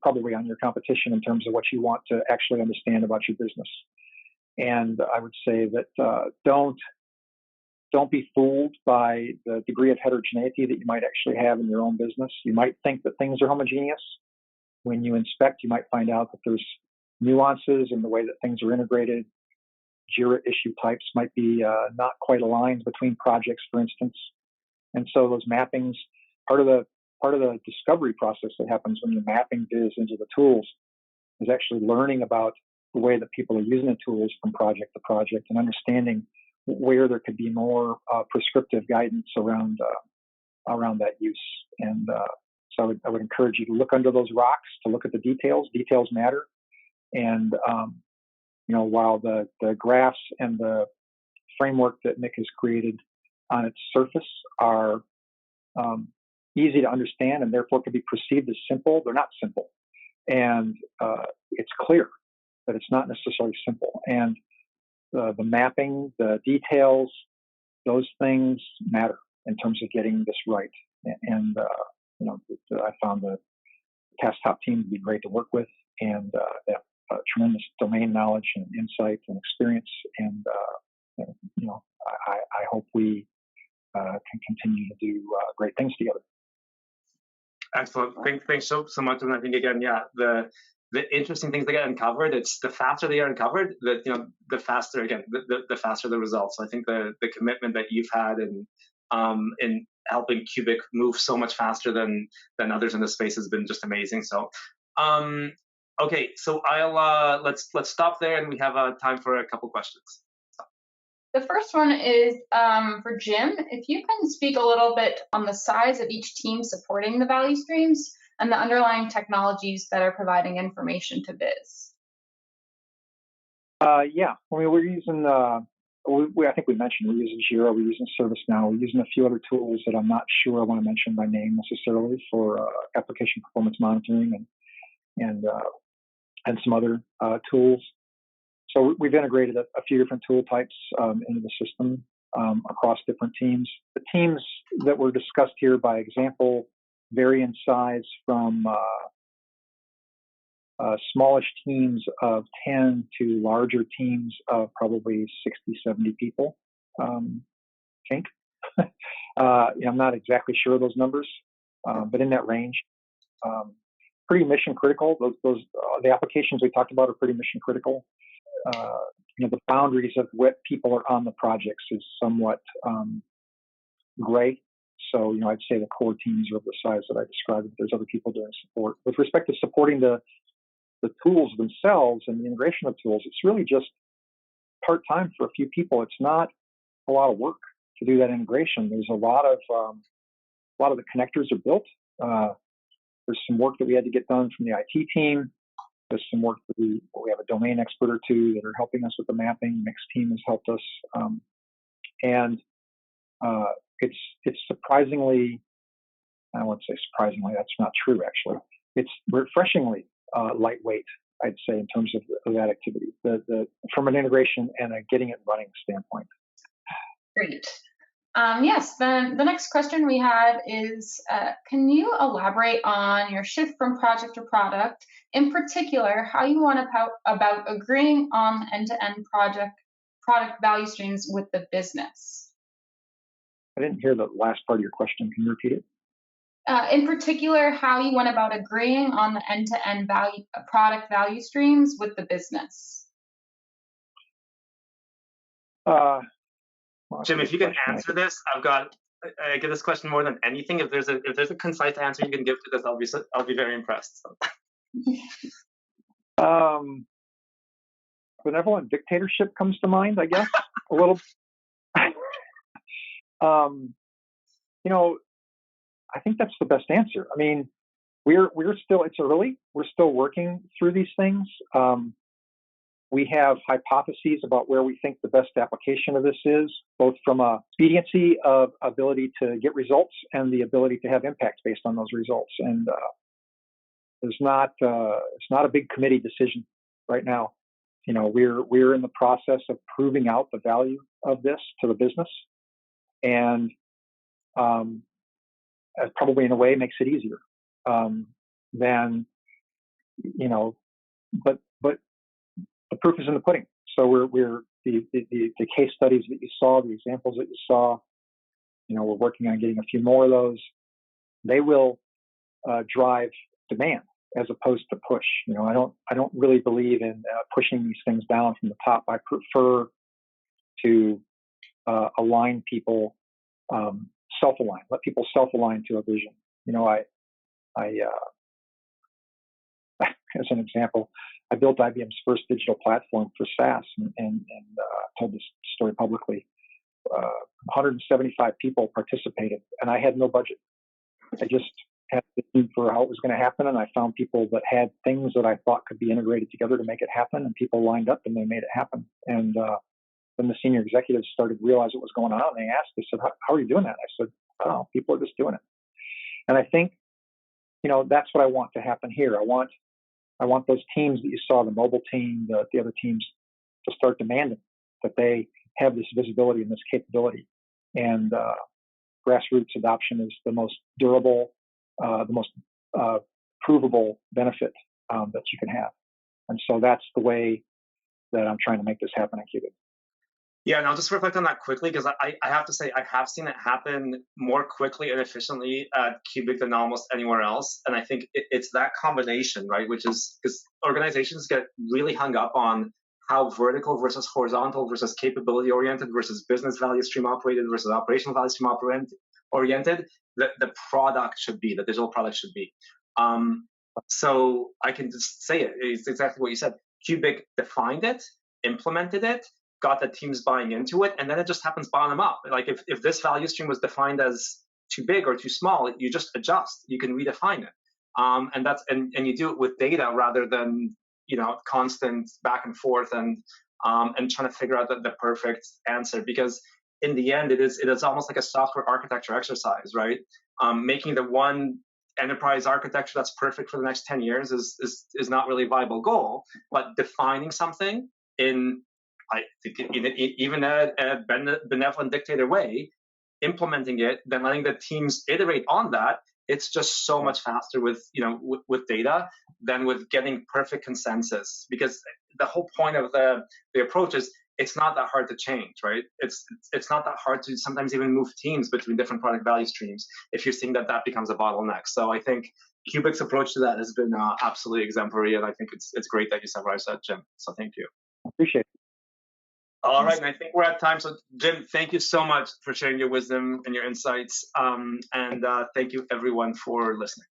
probably on your competition in terms of what you want to actually understand about your business. And I would say that don't be fooled by the degree of heterogeneity that you might actually have in your own business. You might think that things are homogeneous. When you inspect, you might find out that there's nuances in the way that things are integrated. JIRA issue types might be not quite aligned between projects, for instance. And so those mappings, part of the discovery process that happens when you're mapping Viz into the tools is actually learning about the way that people are using the tools from project to project and understanding where there could be more prescriptive guidance around that use. And so I would encourage you to look under those rocks, to look at the details. Details matter. And while the graphs and the framework that Mik has created on its surface are easy to understand and therefore can be perceived as simple, they're not simple. And it's clear that it's not necessarily simple. And the mapping, the details, those things matter in terms of getting this right. And I found the Tasktop team to be great to work with, and they have tremendous domain knowledge and insight and experience. And I hope we can continue to do great things together. Excellent. Thanks so much. And I think again, the interesting things that get uncovered, it's the faster they are uncovered, the faster again, the faster the results. So I think the commitment that you've had in helping Cubic move so much faster than others in the space has been just amazing. So, okay, so I'll let's stop there, and we have time for a couple questions. The first one is for Jim. If you can speak a little bit on the size of each team supporting the value streams and the underlying technologies that are providing information to Viz. Yeah, I mean, we're using, I think we mentioned we're using JIRA, we're using ServiceNow, we're using a few other tools that I'm not sure I want to mention by name necessarily for application performance monitoring and some other tools. So we've integrated a few different tool types into the system across different teams. The teams that were discussed here by example vary in size from smallish teams of 10 to larger teams of probably 60, 70 people, I think. I'm not exactly sure of those numbers, but in that range. Pretty mission critical. The applications we talked about are pretty mission critical. The boundaries of what people are on the projects is somewhat gray. So, I'd say the core teams are of the size that I described. There's other people doing support. With respect to supporting the tools themselves and the integration of tools, it's really just part-time for a few people. It's not a lot of work to do that integration. There's a lot of the connectors are built. There's some work that we had to get done from the IT team. There's some work that we have a domain expert or two that are helping us with the mapping. Mik's team has helped us, and it's surprisingly, I won't say surprisingly, that's not true actually. It's refreshingly lightweight, I'd say, in terms of that activity, from an integration and a getting it running standpoint. Great. Yes, then the next question we had is, can you elaborate on your shift from project to product, in particular, how you want about agreeing on end-to-end product value streams with the business? I didn't hear the last part of your question. Can you repeat it? In particular, how you went about agreeing on the end-to-end product value streams with the business. Jim, if you can answer this, I get this question more than anything. If there's a concise answer you can give to this, I'll be very impressed. So. Benevolent dictatorship comes to mind, I guess, a little. I think that's the best answer. I mean, we're still, it's early. We're still working through these things. We have hypotheses about where we think the best application of this is, both from a expediency of ability to get results and the ability to have impact based on those results. And it's not a big committee decision right now. You know, we're in the process of proving out the value of this to the business, and probably in a way makes it easier than, you know, but the proof is in the pudding. So we're the case studies that you saw, the examples that you saw, you know, we're working on getting a few more of those. They will drive demand as opposed to push. You know, I don't really believe in pushing these things down from the top. I prefer to align people, self-align, let people self-align to a vision. You know, I as an example, I built IBM's first digital platform for SaaS and told this story publicly. 175 people participated, and I had no budget. I just had the team for how it was going to happen, and I found people that had things that I thought could be integrated together to make it happen, and people lined up and they made it happen. And then the senior executives started to realize what was going on, and they asked, they said, how are you doing that? I said, I don't know, people are just doing it. And I think, you know, that's what I want to happen here. I want those teams that you saw, the mobile team, the other teams, to start demanding that they have this visibility and this capability. And grassroots adoption is the most durable, the most provable benefit that you can have. And so that's the way that I'm trying to make this happen at Cubic. Yeah, and I'll just reflect on that quickly, because I have to say I have seen it happen more quickly and efficiently at Cubic than almost anywhere else. And I think it's that combination, right? Which is because organizations get really hung up on how vertical versus horizontal versus capability oriented versus business value stream operated versus operational value stream oriented. The product should be, the digital product should be. So I can just say it's exactly what you said. Cubic defined it, implemented it, got the teams buying into it, and then it just happens bottom up. Like if this value stream was defined as too big or too small, you just adjust. You can redefine it, and you do it with data rather than, you know, constant back and forth and trying to figure out the perfect answer. Because in the end, it is almost like a software architecture exercise, right? Making the one enterprise architecture that's perfect for the next 10 years is not really a viable goal, but defining something in, I think, even a benevolent dictator way, implementing it, then letting the teams iterate on that, it's just so much faster with, you know, with data than with getting perfect consensus. Because the whole point of the approach is it's not that hard to change, right? It's not that hard to sometimes even move teams between different product value streams if you're seeing that becomes a bottleneck. So I think Cubic's approach to that has been absolutely exemplary, and I think it's great that you summarized that, Jim. So thank you. Appreciate it. All right, and I think we're at time. So, Jim, thank you so much for sharing your wisdom and your insights. And thank you, everyone, for listening.